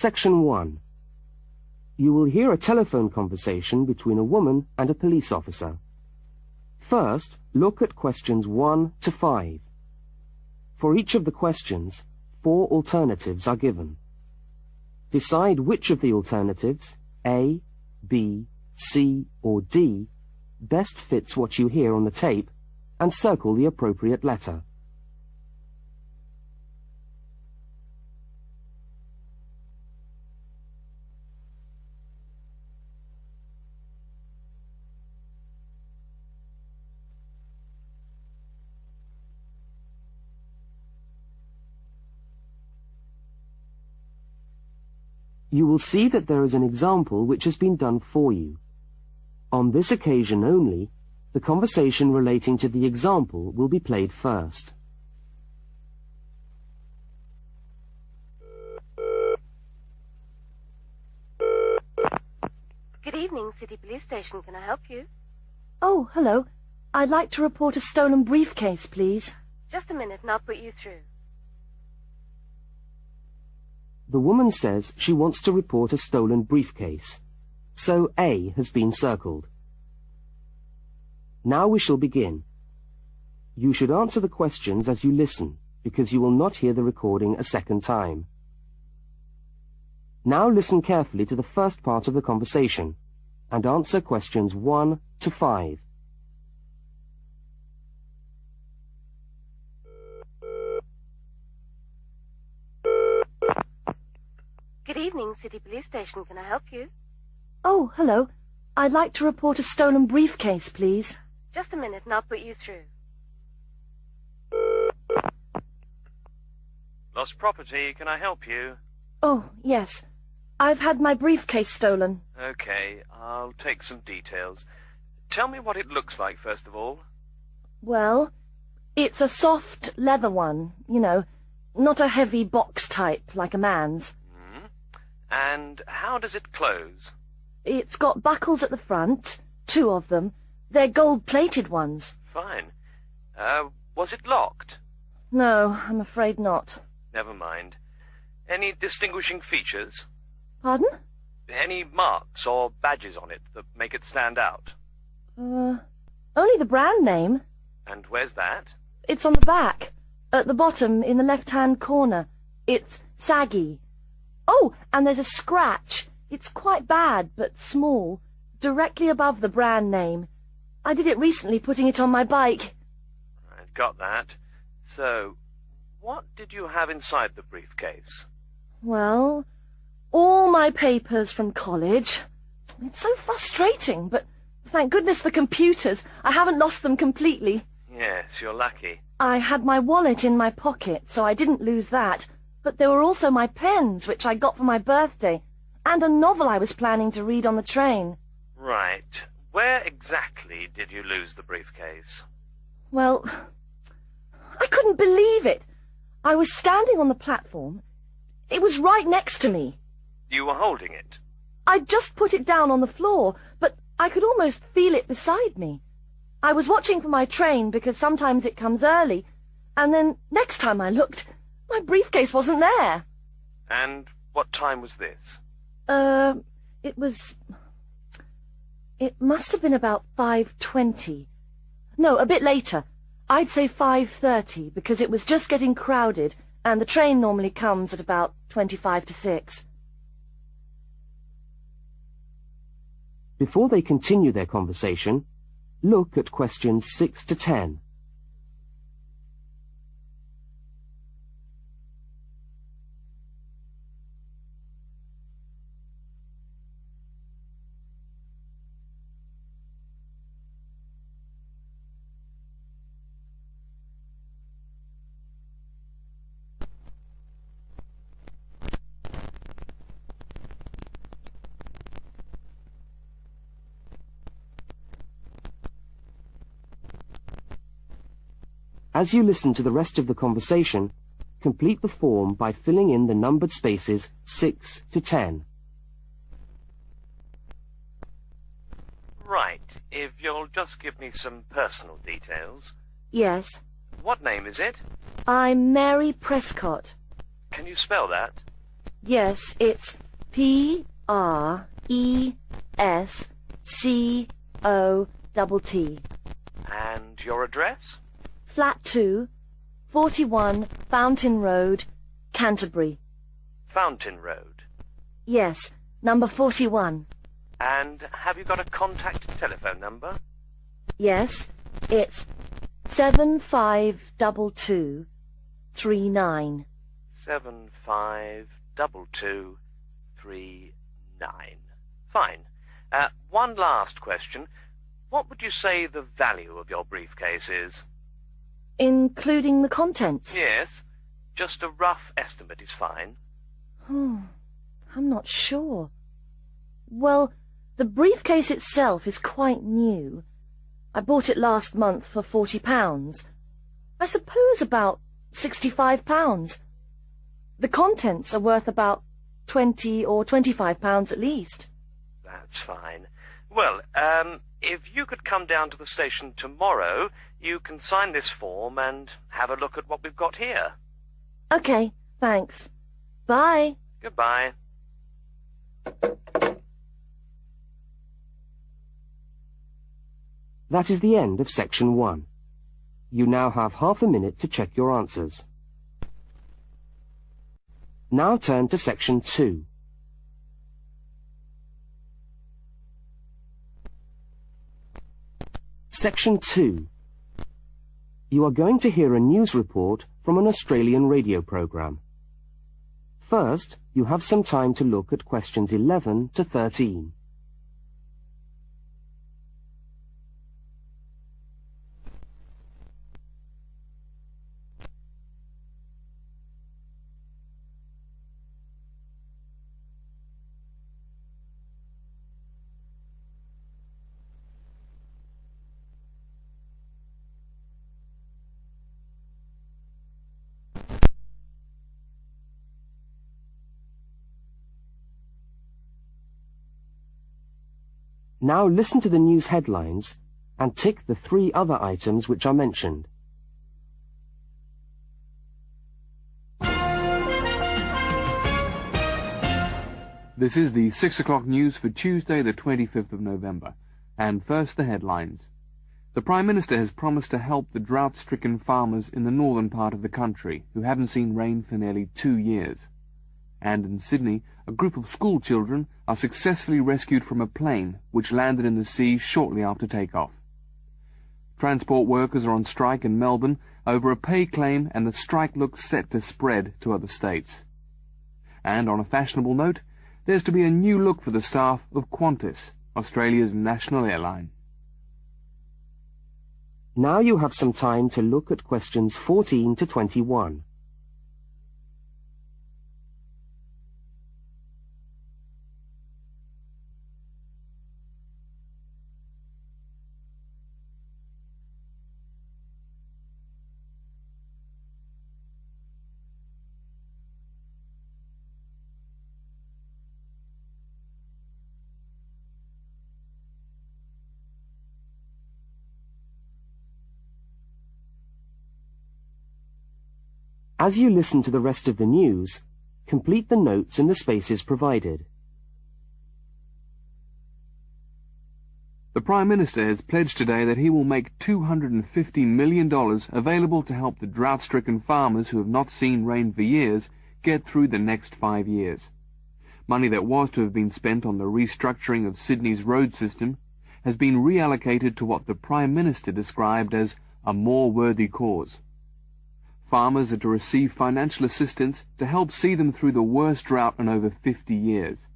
Section 1. You will hear a telephone conversation between a woman and a police officer. First, look at questions 1 to 5. For each of the questions, 4 alternatives are given. Decide which of the alternatives, A, B, C, or D, best fits what you hear on the tape, and circle the appropriate letter. You will see that there is an example which has been done for you. On this occasion only, the conversation relating to the example will be played first. Good evening, City Police Station. Can I help you? Oh, hello. I'd like to report a stolen briefcase, please. Just a minute and I'll put you through. The woman says she wants to report a stolen briefcase, so A has been circled. Now we shall begin. You should answer the questions as you listen, because you will not hear the recording a second time. Now listen carefully to the first part of the conversation, and answer questions 1 to 5. Good evening, City Police Station. Can I help you? Oh, hello. I'd like to report a stolen briefcase, please. Just a minute and I'll put you through. Lost property, can I help you? Oh, yes. I've had my briefcase stolen. Okay, I'll take some details. Tell me what it looks like, first of all. Well, it's a soft leather one, you know, not a heavy box type like a man's. And how does it close? It's got buckles at the front, 2 of them. They're gold-plated ones. Fine. Was it locked? No, I'm afraid not. Never mind. Any distinguishing features? Pardon? Any marks or badges on it that make it stand out? Only the brand name. And where's that? It's on the back, at the bottom in the left-hand corner. It's saggy. Oh, and there's a scratch. It's quite bad, but small, directly above the brand name. I did it recently, putting it on my bike. I got that. So, what did you have inside the briefcase? Well, all my papers from college. It's so frustrating, but thank goodness for computers. I haven't lost them completely. Yes, you're lucky. I had my wallet in my pocket, so I didn't lose that. But there were also my pens, which I got for my birthday, and a novel I was planning to read on the train. Right. Where exactly did you lose the briefcase? Well, I couldn't believe it. I was standing on the platform. It was right next to me. You were holding it? I'd just put it down on the floor, but I could almost feel it beside me. I was watching for my train because sometimes it comes early, and then next time I looked, my briefcase wasn't there. And what time was this? It must have been about 5:20. No, a bit later. I'd say 5:30, because it was just getting crowded, and the train normally comes at about 25 to 6. Before they continue their conversation, look at questions 6 to 10. As you listen to the rest of the conversation, complete the form by filling in the numbered spaces 6 to 10. Right. If you'll just give me some personal details. Yes. What name is it? I'm Mary Prescott. Can you spell that? Yes, it's PRESCOTT. And your address? Flat 2, 41 Fountain Road, Canterbury. Fountain Road. Yes, number 41. And have you got a contact telephone number? Yes, it's 752239. 752239. Fine. One last question. What would you say the value of your briefcase is? Including the contents? Yes. Just a rough estimate is fine. I'm not sure. Well, the briefcase itself is quite new. I bought it last month for £40. I suppose about £65. The contents are worth about £20 or £25 at least. That's fine. Well, if you could come down to the station tomorrow, you can sign this form and have a look at what we've got here. Okay, thanks. Bye. Goodbye. That is the end of section 1. You now have half a minute to check your answers. Now turn to section 2. Section 2. You are going to hear a news report from an Australian radio programme. First, you have some time to look at questions 11 to 13. Now listen to the news headlines and tick the 3 other items which are mentioned. This is the 6 o'clock news for Tuesday the 25th of November. And first the headlines. The Prime Minister has promised to help the drought-stricken farmers in the northern part of the country who haven't seen rain for nearly 2 years. And in Sydney, a group of school children are successfully rescued from a plane which landed in the sea shortly after takeoff. Transport workers are on strike in Melbourne over a pay claim, and the strike looks set to spread to other states. And on a fashionable note, there's to be a new look for the staff of Qantas, Australia's national airline. Now you have some time to look at questions 14 to 21. As you listen to the rest of the news, complete the notes in the spaces provided. The Prime Minister has pledged today that he will make $250 million available to help the drought-stricken farmers who have not seen rain for years get through the next 5 years. Money that was to have been spent on the restructuring of Sydney's road system has been reallocated to what the Prime Minister described as a more worthy cause. Farmers are to receive financial assistance to help see them through the worst drought in over 50 years.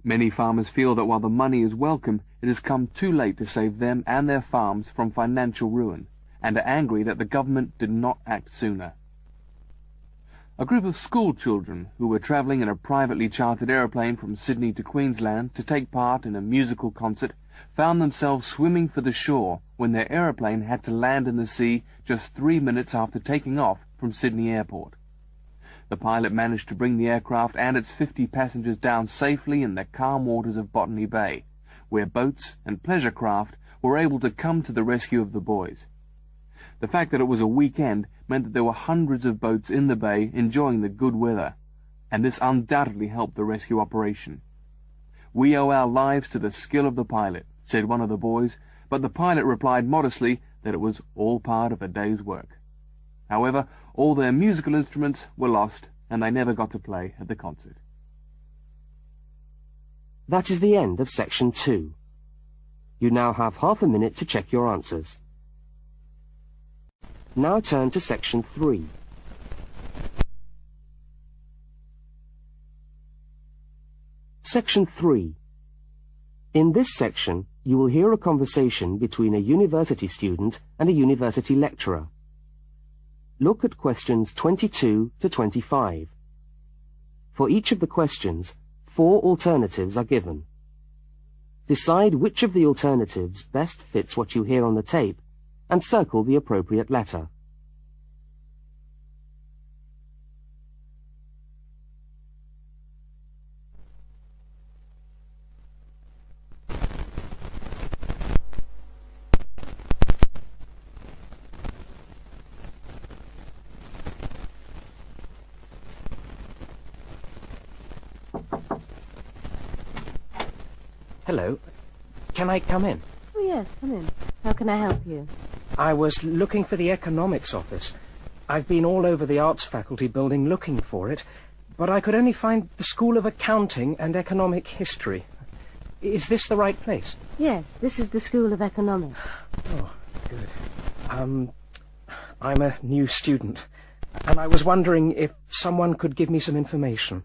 Many farmers feel that while the money is welcome, it has come too late to save them and their farms from financial ruin, and are angry that the government did not act sooner. A group of school children who were travelling in a privately chartered aeroplane from Sydney to Queensland to take part in a musical concert found themselves swimming for the shore when their aeroplane had to land in the sea just 3 minutes after taking off from Sydney Airport. The pilot managed to bring the aircraft and its 50 passengers down safely in the calm waters of Botany Bay, where boats and pleasure craft were able to come to the rescue of the boys. The fact that it was a weekend meant that there were hundreds of boats in the bay enjoying the good weather, and this undoubtedly helped the rescue operation. "We owe our lives to the skill of the pilot," said one of the boys, but the pilot replied modestly that it was all part of a day's work. However, all their musical instruments were lost, and they never got to play at the concert. That is the end of section 2. You now have half a minute to check your answers. Now turn to section 3. Section 3. In this section, you will hear a conversation between a university student and a university lecturer. Look at questions 22 to 25. For each of the questions, 4 alternatives are given. Decide which of the alternatives best fits what you hear on the tape and circle the appropriate letter. Hello. Can I come in? Oh, yes, come in. How can I help you? I was looking for the economics office. I've been all over the arts faculty building looking for it, but I could only find the School of Accounting and Economic History. Is this the right place? Yes, this is the School of Economics. Oh, good. I'm a new student, and I was wondering if someone could give me some information.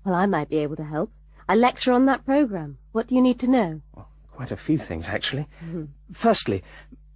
Well, I might be able to help. I lecture on that program. What do you need to know? Well, quite a few things, actually. Firstly,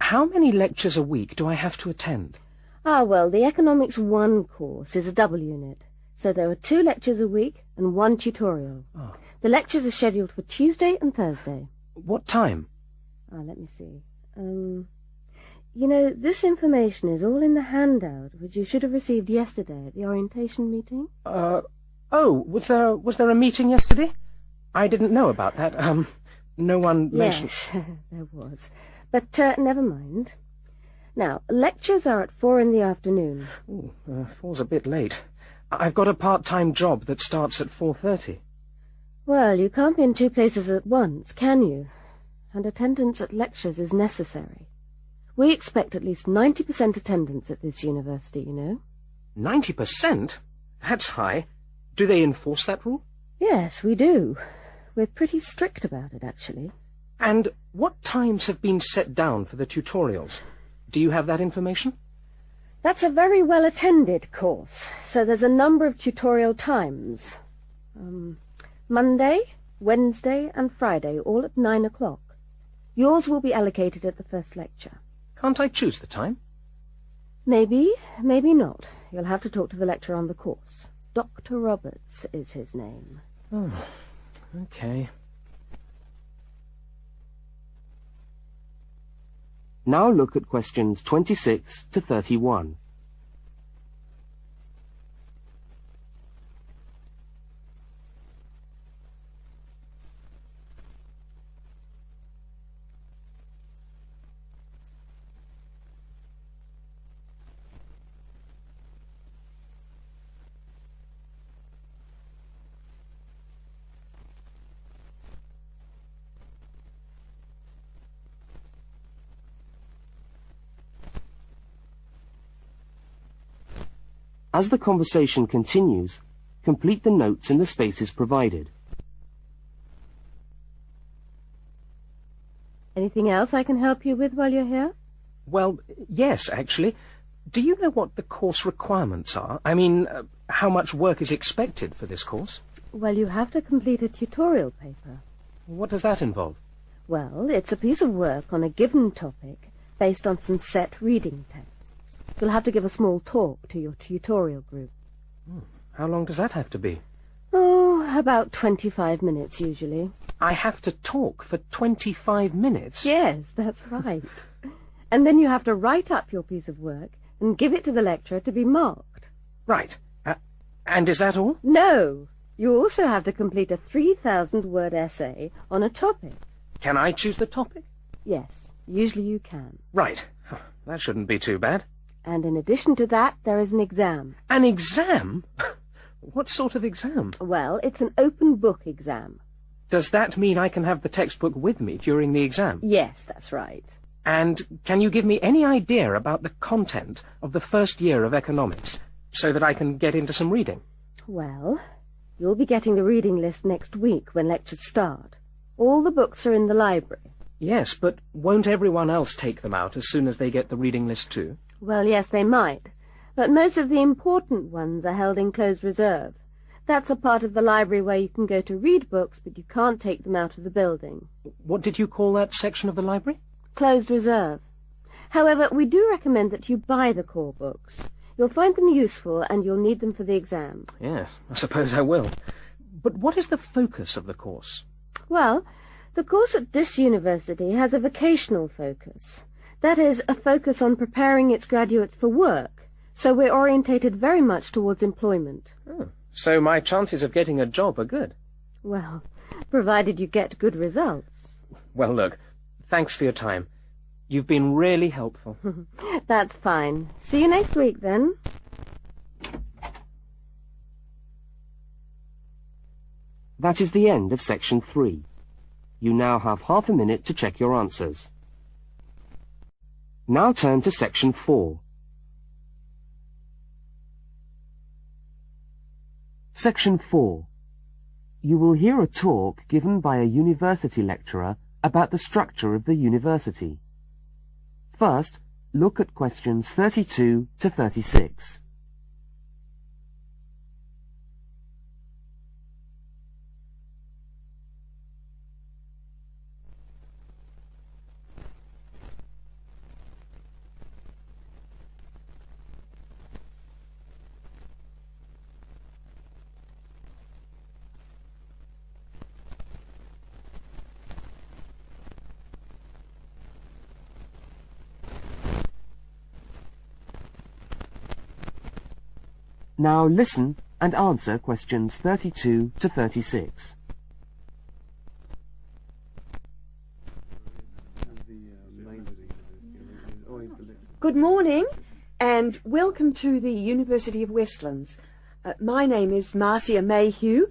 how many lectures a week do I have to attend? Well, the Economics 1 course is a double unit, so there are 2 lectures a week and 1 tutorial. Oh. The lectures are scheduled for Tuesday and Thursday. What time? Let me see. You know, this information is all in the handout, which you should have received yesterday at the orientation meeting. Oh, was there a meeting yesterday? I didn't know about that. No one mentioned... Yes, there was. But never mind. Now, lectures are at 4 in the afternoon. Ooh, 4's a bit late. I've got a part-time job that starts at 4:30. Well, you can't be in 2 places at once, can you? And attendance at lectures is necessary. We expect at least 90% attendance at this university, you know. 90%? That's high. Do they enforce that rule? Yes, we do. We're pretty strict about it, actually. And what times have been set down for the tutorials? Do you have that information? That's a very well-attended course, so there's a number of tutorial times. Monday, Wednesday, and Friday, all at 9 o'clock. Yours will be allocated at the first lecture. Can't I choose the time? Maybe, maybe not. You'll have to talk to the lecturer on the course. Dr. Roberts is his name. Oh, okay. Now look at questions 26 to 31. As the conversation continues, complete the notes in the spaces provided. Anything else I can help you with while you're here? Well, yes, actually. Do you know what the course requirements are? I mean, how much work is expected for this course? Well, you have to complete a tutorial paper. What does that involve? Well, it's a piece of work on a given topic based on some set reading texts. You'll have to give a small talk to your tutorial group. How long does that have to be? Oh, about 25 minutes usually. I have to talk for 25 minutes? Yes, that's right. And then you have to write up your piece of work and give it to the lecturer to be marked. Right. And is that all? No. You also have to complete a 3,000-word essay on a topic. Can I choose the topic? Yes, usually you can. Right. That shouldn't be too bad. And in addition to that, there is an exam. An exam? What sort of exam? Well, it's an open book exam. Does that mean I can have the textbook with me during the exam? Yes, that's right. And can you give me any idea about the content of the first year of economics, so that I can get into some reading? Well, you'll be getting the reading list next week when lectures start. All the books are in the library. Yes, but won't everyone else take them out as soon as they get the reading list too? Well, yes, they might. But most of the important ones are held in closed reserve. That's a part of the library where you can go to read books, but you can't take them out of the building. What did you call that section of the library? Closed reserve. However, we do recommend that you buy the core books. You'll find them useful, and you'll need them for the exam. Yes, I suppose I will. But what is the focus of the course? Well, the course at this university has a vocational focus. That is, a focus on preparing its graduates for work. So we're orientated very much towards employment. Oh, so my chances of getting a job are good. Well, provided you get good results. Well, look, thanks for your time. You've been really helpful. That's fine. See you next week, then. That is the end of section 3. You now have half a minute to check your answers. Now turn to section 4. Section 4. You will hear a talk given by a university lecturer about the structure of the university. First, look at questions 32 to 36. Now listen and answer questions 32 to 36. Good morning and welcome to the University of Westlands. My name is Marcia Mayhew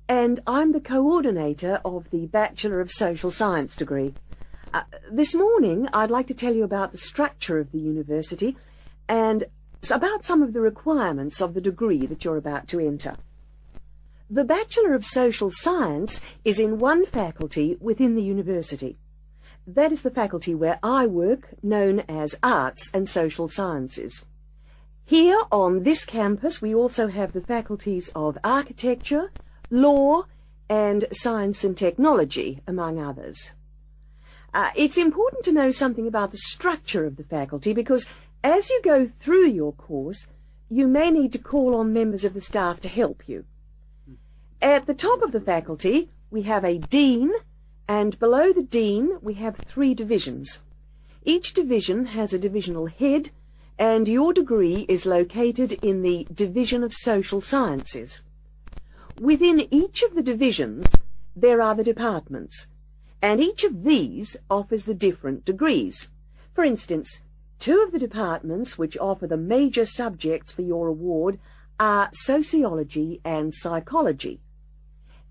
and I'm the coordinator of the Bachelor of Social Science degree. This morning I'd like to tell you about the structure of the university and about some of the requirements of the degree that you're about to enter. The Bachelor of Social Science is in one faculty within the university. That is the faculty where I work, known as Arts and Social Sciences. Here on this campus we also have the faculties of Architecture, Law and Science and Technology, among others. It's important to know something about the structure of the faculty because as you go through your course, you may need to call on members of the staff to help you. At the top of the faculty, we have a dean, and below the dean, we have 3 divisions. Each division has a divisional head, and your degree is located in the Division of Social Sciences. Within each of the divisions, there are the departments, and each of these offers the different degrees. For instance, 2 of the departments which offer the major subjects for your award are sociology and psychology.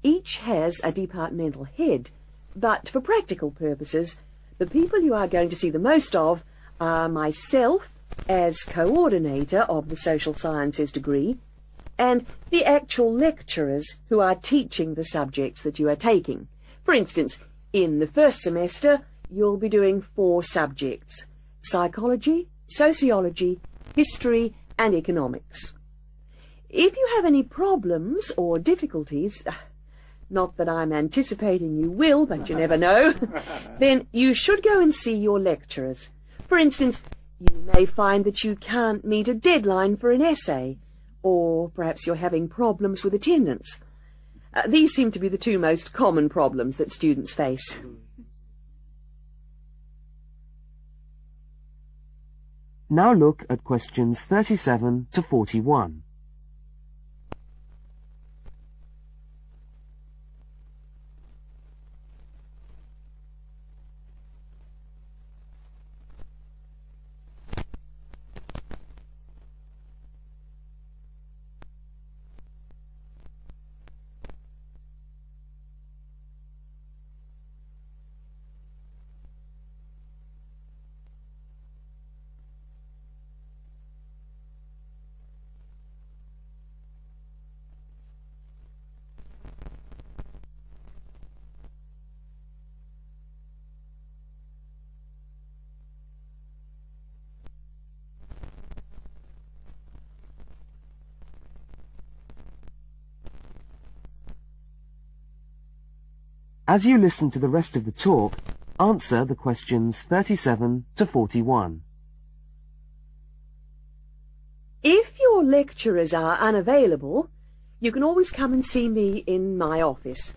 Each has a departmental head, but for practical purposes, the people you are going to see the most of are myself as coordinator of the social sciences degree and the actual lecturers who are teaching the subjects that you are taking. For instance, in the first semester, you'll be doing 4 subjects: psychology, sociology, history, and economics. If you have any problems or difficulties, not that I'm anticipating you will, but you never know, then you should go and see your lecturers. For instance, you may find that you can't meet a deadline for an essay, or perhaps you're having problems with attendance. These seem to be the 2 most common problems that students face. Now look at questions 37 to 41. As you listen to the rest of the talk, answer the questions 37 to 41. If your lecturers are unavailable, you can always come and see me in my office.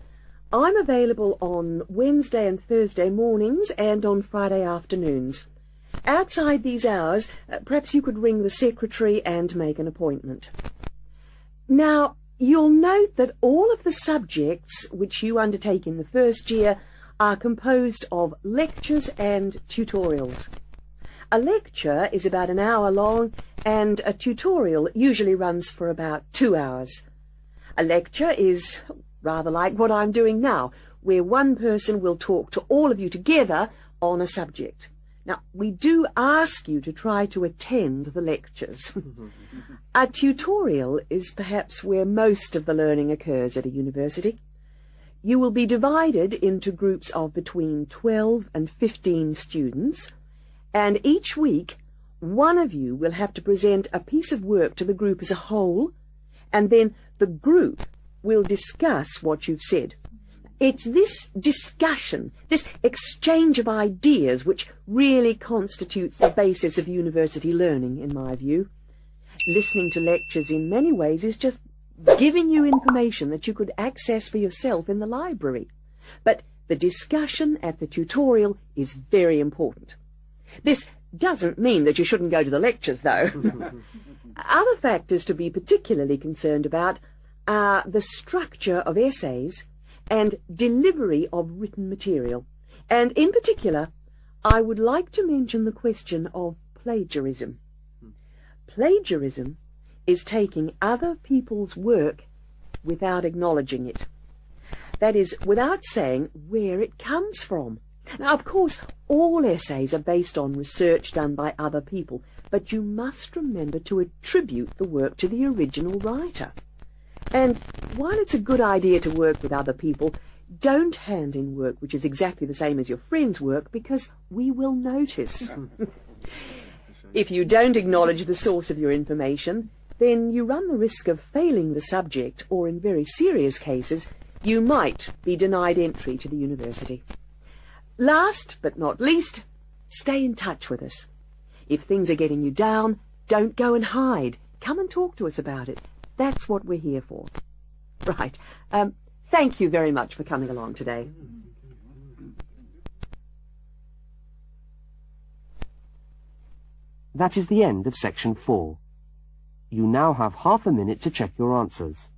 I'm available on Wednesday and Thursday mornings and on Friday afternoons. Outside these hours, perhaps you could ring the secretary and make an appointment. Now, you'll note that all of the subjects which you undertake in the first year are composed of lectures and tutorials. A lecture is about an hour long, and a tutorial usually runs for about 2 hours. A lecture is rather like what I'm doing now, where one person will talk to all of you together on a subject. Now, we do ask you to try to attend the lectures. A tutorial is perhaps where most of the learning occurs at a university. You will be divided into groups of between 12 and 15 students, and each week one of you will have to present a piece of work to the group as a whole, and then the group will discuss what you've said. It's this discussion, this exchange of ideas, which really constitutes the basis of university learning, in my view. Listening to lectures in many ways is just giving you information that you could access for yourself in the library. But the discussion at the tutorial is very important. This doesn't mean that you shouldn't go to the lectures, though. Other factors to be particularly concerned about are the structure of essays and delivery of written material. And in particular, I would like to mention the question of plagiarism. Plagiarism is taking other people's work without acknowledging it. That is, without saying where it comes from. Now, of course, all essays are based on research done by other people, but you must remember to attribute the work to the original writer. And while it's a good idea to work with other people, don't hand in work which is exactly the same as your friend's work, because we will notice. If you don't acknowledge the source of your information, then you run the risk of failing the subject, or in very serious cases, you might be denied entry to the university. Last but not least, stay in touch with us. If things are getting you down, don't go and hide. Come and talk to us about it. That's what we're here for. Right. Thank you very much for coming along today. That is the end of section 4. You now have half a minute to check your answers.